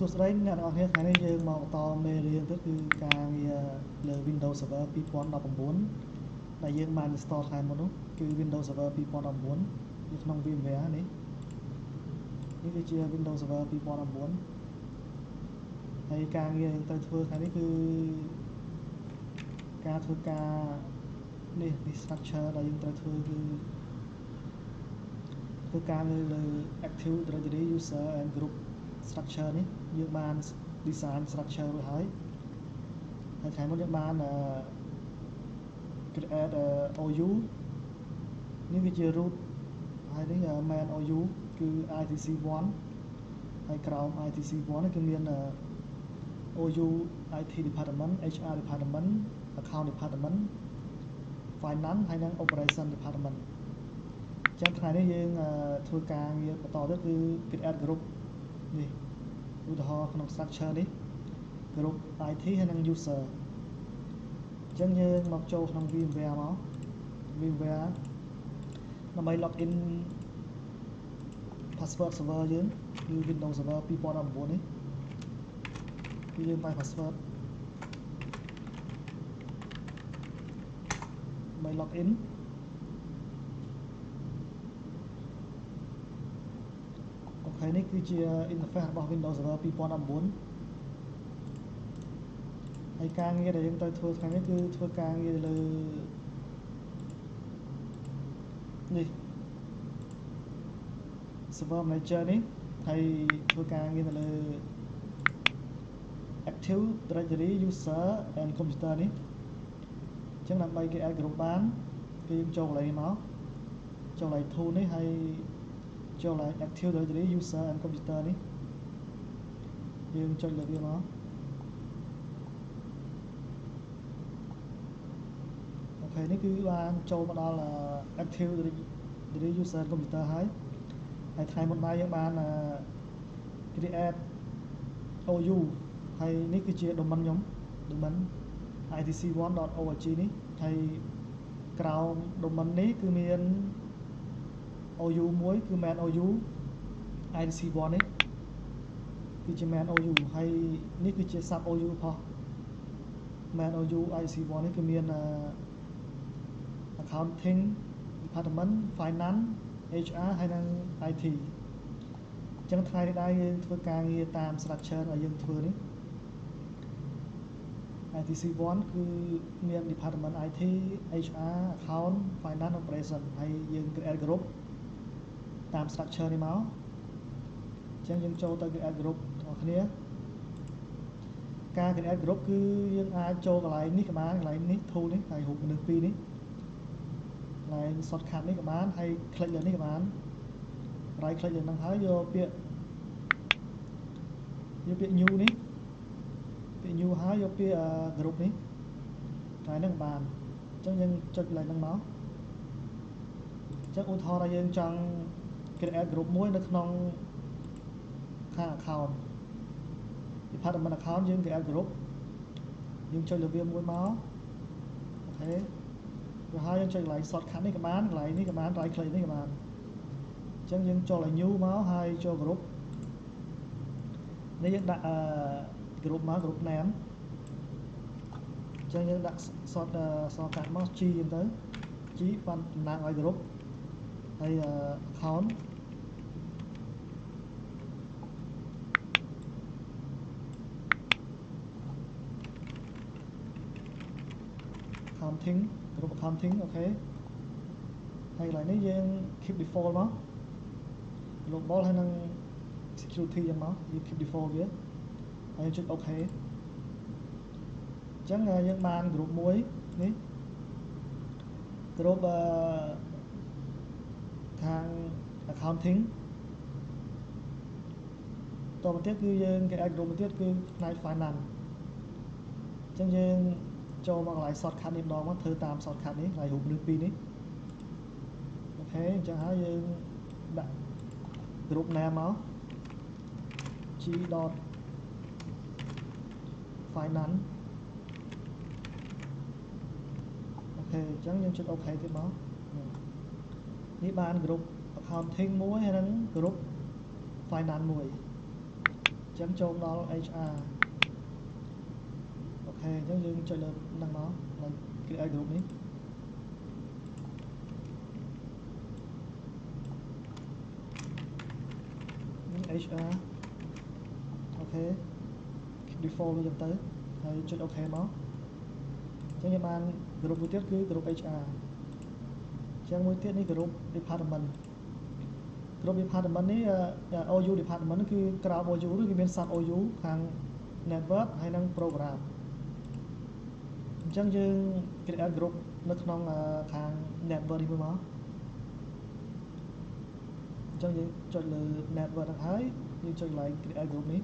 សួស្តីអ្នកទាំងអស់គ្នាថ្ងៃនេះយើងមកបន្តមេរៀនទៀតគឺការងារលើ Windows Server 2019 ដែលយើងបាន install ថ្ងៃមុននោះគឺ Windows Server 2019នៅក្នុង VMware នេះគឺជា Windows Server 2019ហើយការងារយើងត្រូវធ្វើថ្ងៃនេះគឺការធ្វើការនេះ structure ដែលយើងត្រូវធ្វើគឺធ្វើការលើ Active Directory User and Group structure នេះយើងបាន design structure រួចហើយថ្ងៃមុនយើងបាន create OU នេះវាជា root ហើយនេះ main OU គឺ ITC1 ហើយក្រោម ITC1 នេះគឺមាន OU IT Department HR Department Account Department Finance ហើយនិង Operation Department អញ្ចឹងថ្ងៃនេះយើងធ្វើការងារបន្តទៀតគឺ create group នេះឧទាហរណ៍ក្នុង structure នេះ group IT ហើយនិង user អញ្ចឹងយើងមកចូលក្នុង VMware មក VMware ដើម្បី login password server យើងគឺ Windows Server 2019នេះគឺយើងបាយ password ដើម្បី loginហើយនេះគឺជា interface របស់ Windows Server 2019ហើយការងារដែលយើងត្រូវធ្វើថ្ងៃនេះគឺធ្វើការងារលើនេះ Server Manager នេះហើយធ្វើការងារនៅលើ Active Directory User and Computer នេះអញ្ចឹងដើម្បីគេអាចគ្រប់បានគឺយើងចូលកន្លែងមកចូលកន្លែង Tool នេះហើយចូលកន្លែង Active Directory User and Computer នេះយើងចុចលើវាមកអូខេនេះគឺបានចូលមកដល់ Active Directory User and Computer ហើយថ្ងៃមុនដែរយើងបាន create OU ហើយនេះគឺជា domain ខ្ញុំ domain itc1.org នេះហើយក្រោម domain នេះគឺមាន OU មួយគឺ main OU itc1 នេះគឺជា main OU ហើយនេះគឺជា sub OU ផង main OU itc1 នេះគឺមាន accounting department finance HR ហើយនិង IT អញ្ចឹងថ្ងៃនេះដែរយើងធ្វើការងារតាម structure ដែលយើងធ្វើនេះ ITC1 គឺមាន department IT HR account finance operation ហើយយើង create group តាម structure នេះមកអញ្ចឹងយើងចូលទៅ create group ទាំងអស់គ្នាការ create group គឺយើងអាចចូលកន្លែងនេះក៏បានកន្លែងនេះ tool នេះហើយរូបមនុស្សពីរនេះកន្លែង shortcut នេះក៏បានហើយ click លើនេះក៏បាន right click លើហ្នឹងហើយយកពាក្យ new នេះពាក្យ new ហើយយកពាក្យ group នេះកន្លែងហ្នឹងបានអញ្ចឹងយើងចុចកន្លែងហ្នឹងមកអញ្ចឹងឧទាហរណ៍ថាយើងចង់ create group មួយនៅក្នុងខាង account department account យើង create group យើងចុចលើវាមួយមកអូខេrồiហើយយើងចុចកន្លែង shortcut នេះក៏បានកន្លែងនេះក៏បាន right click នេះក៏បានអញ្ចឹងយើងចូលឲ្យ new មកហើយចូល group នេះយើងដាក់ group មក group name អញ្ចឹងយើងដាក់ shortcut មក G អញ្ចឹងទៅ G បានតំណាងឲ្យ group ហើយ account accounting group accounting អូខេហើយកន្លែងនេះយើង keep default មក global ហើយនឹង security យ៉ាងមកយើង keep default វាហើយចុច OK អញ្ចឹងយើងបាន group មួយនេះ group ខាង accounting តទៅទៀតគឺយើងគេអាច group មួយទៀតគឺផ្នែក finance អញ្ចឹងយើងចូលមកកន្លែង shortcut នេះម្ដងមកធ្វើតាម shortcut នេះកន្លែងរូបមនុស្សពីរនេះអូខេអញ្ចឹងហើយយើងដាក់ group name មក g.finance អូខេអញ្ចឹងយើងចុច OK ទៀតមកនេះបាន group accounting មួយហើយនិង group finance មួយអ ចឹងចូលដល់ HR អូខេអញ្ចឹងយើងចុចលើហ្នឹងមកឡើង create group នេះនេះ HR អូខេ default ដូចចឹងទៅហើយចុច OK មកអញ្ចឹងយើងបាន group មួយទៀតគឺ group HR អញ្ចឹងមួយទៀតនេះ group department group department នេះ OU department គឺក្រោម OU គឺមាន sub OU ខាង network ហើយនិង program អញ្ចឹងយើង create group នៅក្នុងខាង network នេះមួយមកអញ្ចឹងយើងចុចលើ network ហ្នឹងហើយយើងចុច like create group នេះ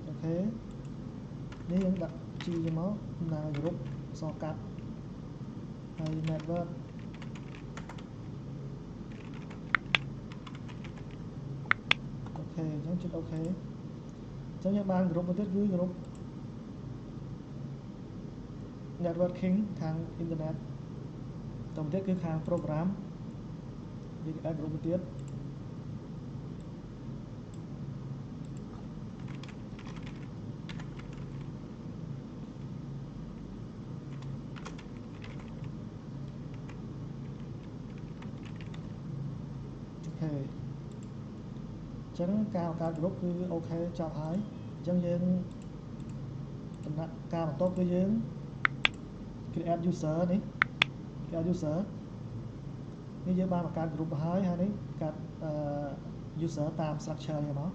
អូខេនេះយើងដាក់ G យកមកណា group សកាត់ហើយ network អូខេអញ្ចឹងចុច OK អញ្ចឹងយើងបាន group មួយទៀតគឺ group networking ខាង internet តទៅទៀតគឺខាង program យើង add group មួយទៀតអូខេអញ្ចឹងការបង្កើត group គឺអូខេចប់ហើយអញ្ចឹងយើងដំណាក់ការបន្ទាប់គឺយើង create user នេះ create user នេះយើងបានបង្កើត group ហើយនេះកាត់user តាម structure នេះមក